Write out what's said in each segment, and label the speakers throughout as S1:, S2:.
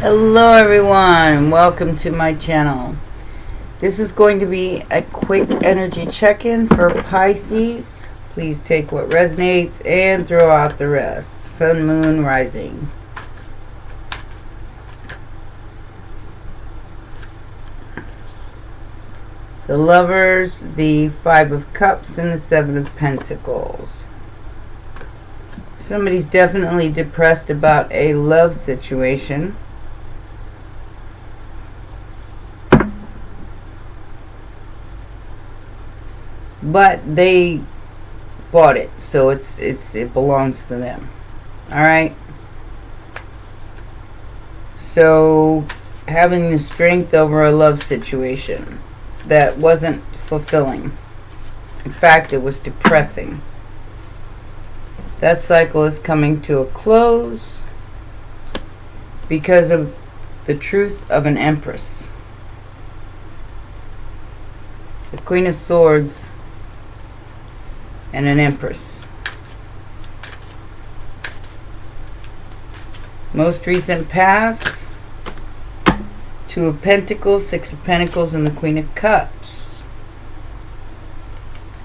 S1: Hello everyone, welcome to my channel. This is going to be a quick energy check-in for Pisces. Please take what resonates and throw out the rest. Sun, Moon, Rising. The Lovers, the Five of Cups, and the Seven of Pentacles. Somebody's definitely depressed about a love situation. But they bought it, so it belongs to them. All right. So having the strength over a love situation that wasn't fulfilling. In fact, it was depressing. That cycle is coming to a close because of the truth of an Empress. The Queen of Swords and an Empress. Most recent past, Two of Pentacles, Six of Pentacles, and the Queen of Cups.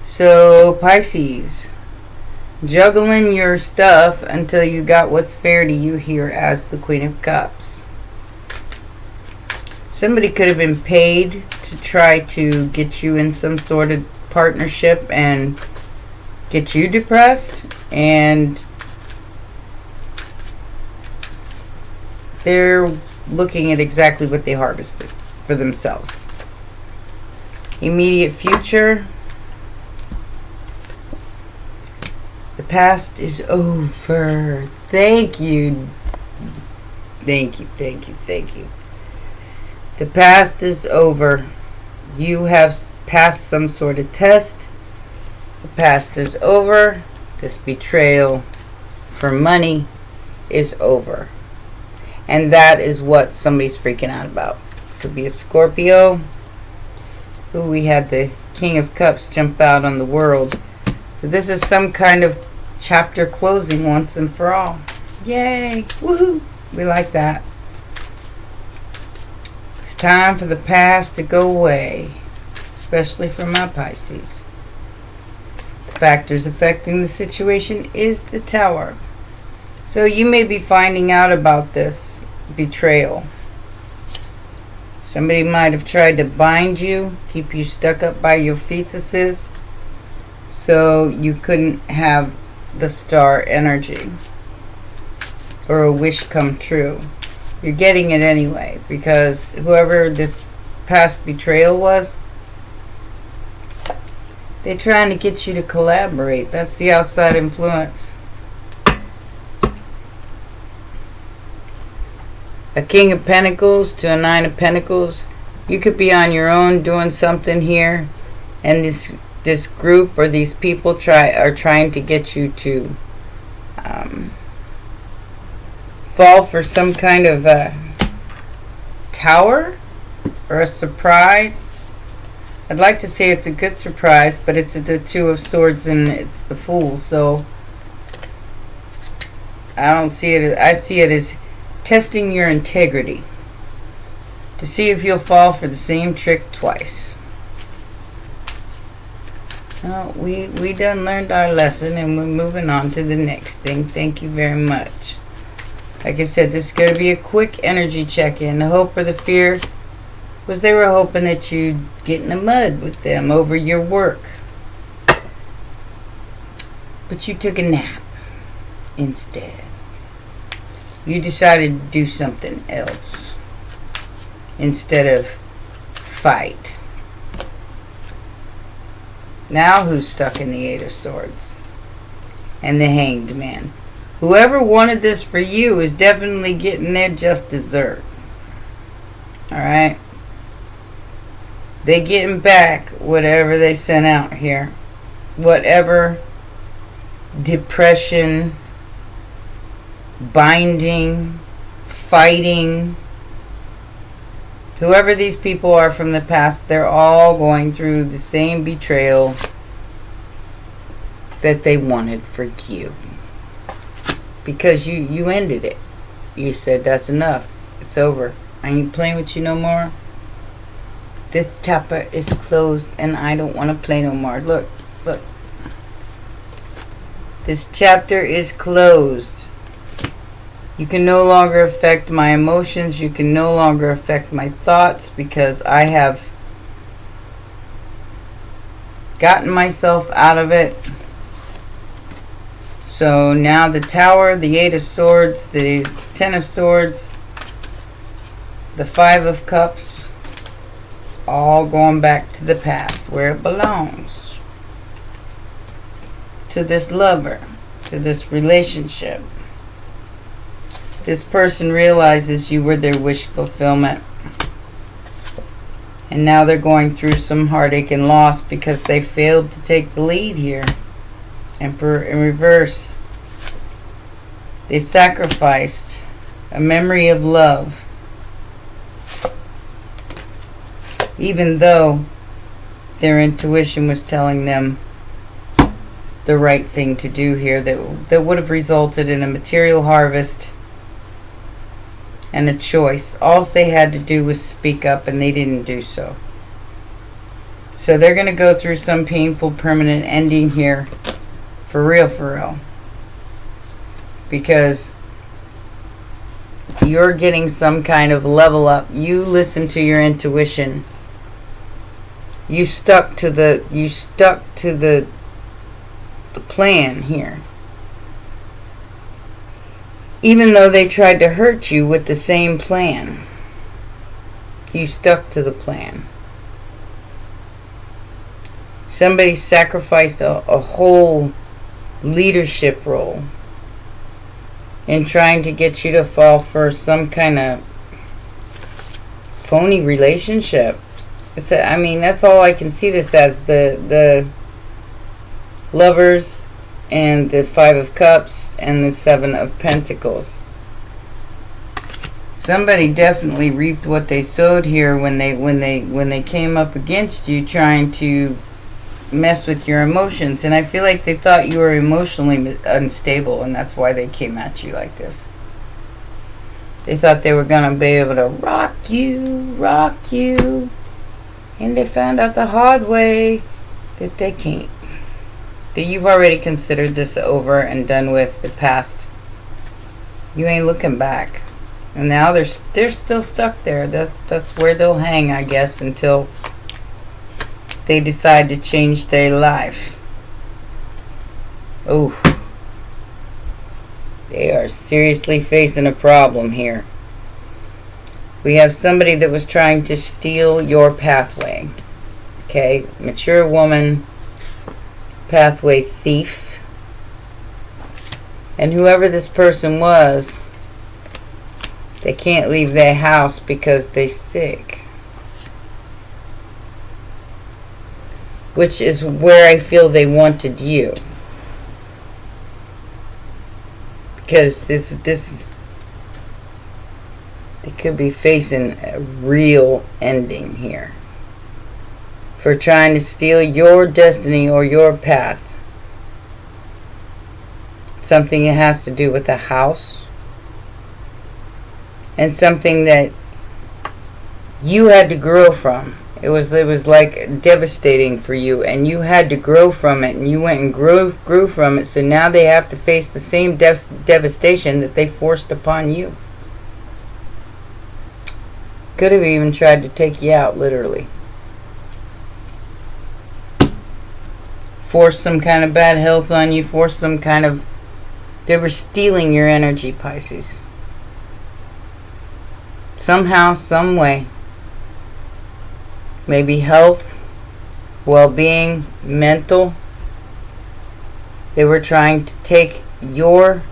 S1: So Pisces, juggling your stuff until you got what's fair to you here as the Queen of Cups. Somebody could have been paid to try to get you in some sort of partnership and get you depressed, and they're looking at exactly what they harvested for themselves. Immediate future. The past is over. Thank you. Thank you, thank you, thank you. The past is over. You have passed some sort of test. The past is over. This betrayal for money is over. And that is what somebody's freaking out about. Could be a Scorpio. Ooh, we had the King of Cups jump out on the world. So this is some kind of chapter closing once and for all. Yay! Woohoo! We like that. It's time for the past to go away. Especially for my Pisces. The factors affecting the situation is the Tower. So you may be finding out about this betrayal. Somebody might have tried to bind you, keep you stuck up by your fetuses, so you couldn't have the star energy or a wish come true. You're getting it anyway, because whoever this past betrayal was, they're trying to get you to collaborate. That's the outside influence. A King of Pentacles to a Nine of Pentacles. You could be on your own doing something here, and this group or these people are trying to get you to fall for some kind of tower or a surprise. I'd like to say it's a good surprise, but it's the Two of Swords and it's the Fool, so I don't see it. I see it as testing your integrity to see if you'll fall for the same trick twice. Well, we done learned our lesson and we're moving on to the next thing. Thank you very much. Like I said, this is going to be a quick energy check-in. The hope or the fear was they were hoping that you'd get in the mud with them over your work. But you took a nap instead. You decided to do something else instead of fight. Now who's stuck in the Eight of Swords and the Hanged Man? Whoever wanted this for you is definitely getting their just dessert. Alright? They getting back whatever they sent out here. Whatever depression, binding, fighting, whoever these people are from the past, they're all going through the same betrayal that they wanted for you. Because you ended it. You said that's enough. It's over. I ain't playing with you no more. This chapter is closed and I don't want to play no more. Look, look. This chapter is closed. You can no longer affect my emotions. You can no longer affect my thoughts because I have gotten myself out of it. So now the Tower, the 8 of Swords, the 10 of Swords, the 5 of Cups, all going back to the past where it belongs. To this lover, to this relationship. This person realizes you were their wish fulfillment. And now they're going through some heartache and loss because they failed to take the lead here. Emperor in reverse. They sacrificed a memory of love. Even though their intuition was telling them the right thing to do here that would have resulted in a material harvest and a choice. All they had to do was speak up, and they didn't do so. So they're going to go through some painful permanent ending here. For real, for real. Because you're getting some kind of level up. You listen to your intuition. You stuck to the plan here. Even though they tried to hurt you with the same plan, you stuck to the plan. Somebody sacrificed a whole leadership role in trying to get you to fall for some kind of phony relationship. I mean, that's all I can see this as. The Lovers and the 5 of Cups and the 7 of Pentacles. Somebody definitely reaped what they sowed here when they came up against you trying to mess with your emotions. And I feel like they thought you were emotionally unstable, and that's why they came at you like this. They thought they were going to be able to rock you. And they found out the hard way that they can't. That you've already considered this over and done with, the past. You ain't looking back. And now they're still stuck there. That's where they'll hang, I guess, until they decide to change their life. Oh. They are seriously facing a problem here. We have somebody that was trying to steal your pathway. Okay? Mature woman, pathway thief. And whoever this person was, they can't leave their house because they're sick. Which is where I feel they wanted you. Because this they could be facing a real ending here. For trying to steal your destiny or your path. Something that has to do with a house. And something that you had to grow from. It was like devastating for you, and you had to grow from it, and you went and grew from it. So now they have to face the same devastation that they forced upon you. Could have even tried to take you out, literally. Force some kind of bad health on you. Force some kind of... They were stealing your energy, Pisces. Somehow, some way. Maybe health, well-being, mental. They were trying to take your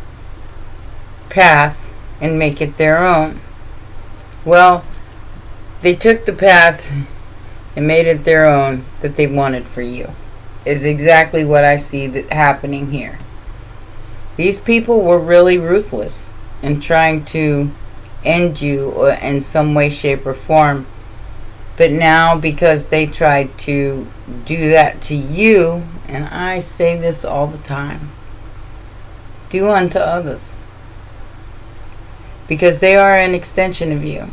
S1: path and make it their own. Well, they took the path and made it their own that they wanted for you. Is exactly what I see that happening here. These people were really ruthless in trying to end you in some way, shape, or form. But now, because they tried to do that to you, and I say this all the time, do unto others. because they are an extension of you.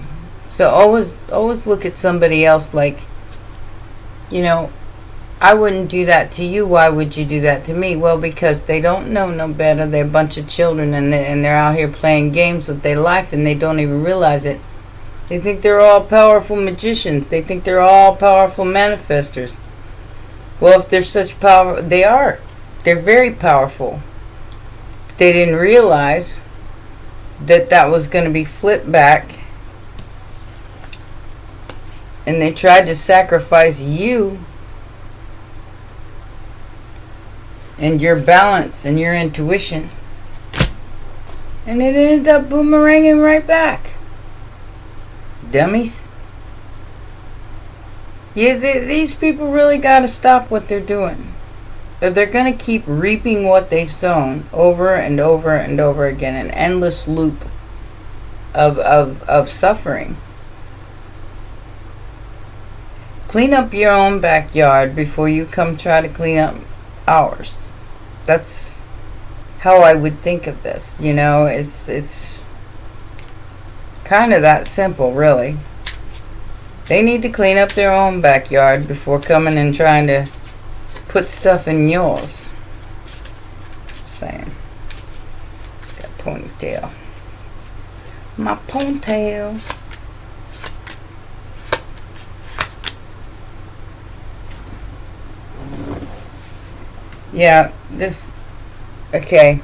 S1: So always look at somebody else like, I wouldn't do that to you. Why would you do that to me? Well, because they don't know no better. They're a bunch of children, and they're out here playing games with their life, and they don't even realize it. They think they're all powerful magicians. They think they're all powerful manifestors. Well, if they're such power, they are. They're very powerful. They didn't realize that was going to be flipped back. And they tried to sacrifice you and your balance and your intuition. And it ended up boomeranging right back. Dummies. Yeah, these people really got to stop what they're doing. They're going to keep reaping what they've sown over and over and over again. An endless loop of suffering. Clean up your own backyard before you come try to clean up ours. That's how I would think of this. It's kind of that simple, really. They need to clean up their own backyard before coming and trying to put stuff in yours. Just saying. Got a ponytail. My ponytail. Yeah, okay.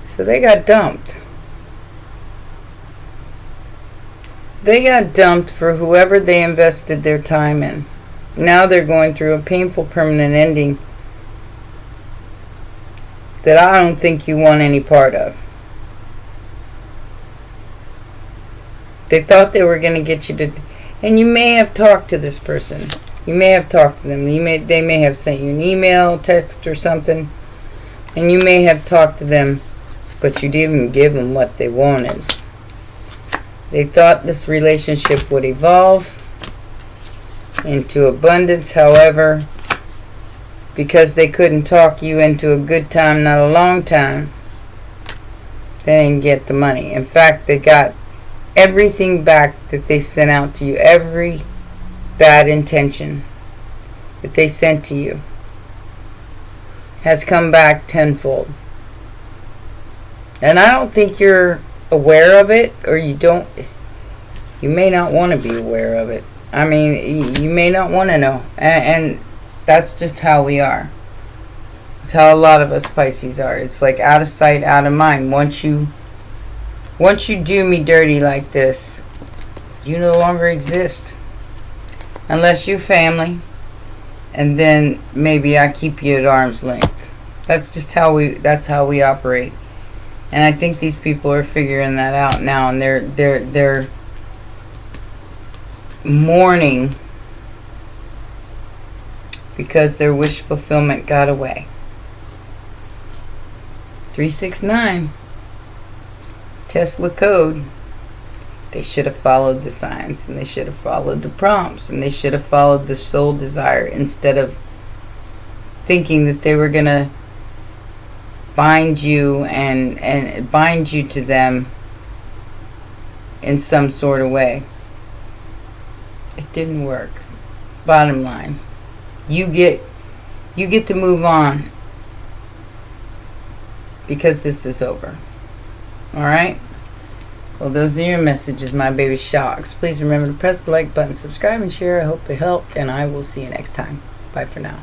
S1: So they got dumped. They got dumped for whoever they invested their time in. Now they're going through a painful permanent ending that I don't think you want any part of. They thought they were going to get you to... And you may have talked to this person. You may have talked to them. They may have sent you an email, text, or something. And you may have talked to them, but you didn't give them what they wanted. They thought this relationship would evolve into abundance. However, because they couldn't talk you into a good time, not a long time, they didn't get the money. In fact, they got everything back that they sent out to you. Every bad intention that they sent to you has come back tenfold. And I don't think you're aware of it, or you may not want to be aware of it. I mean, you may not want to know. And that's just how we are. It's how a lot of us Pisces are. It's like out of sight, out of mind. Once you do me dirty like this, you no longer exist. Unless you're family. And then maybe I keep you at arm's length. That's how we operate. And I think these people are figuring that out now, and they're mourning because their wish fulfillment got away. 369 Tesla code. They should have followed the signs, and they should have followed the prompts, and they should have followed the soul desire instead of thinking that they were gonna bind you and bind you to them in some sort of way. It didn't work. Bottom line, you get to move on because this is over. All right. Well, those are your messages, my baby sharks. Please remember to press the like button, subscribe, and share. I hope it helped, and I will see you next time. Bye for now.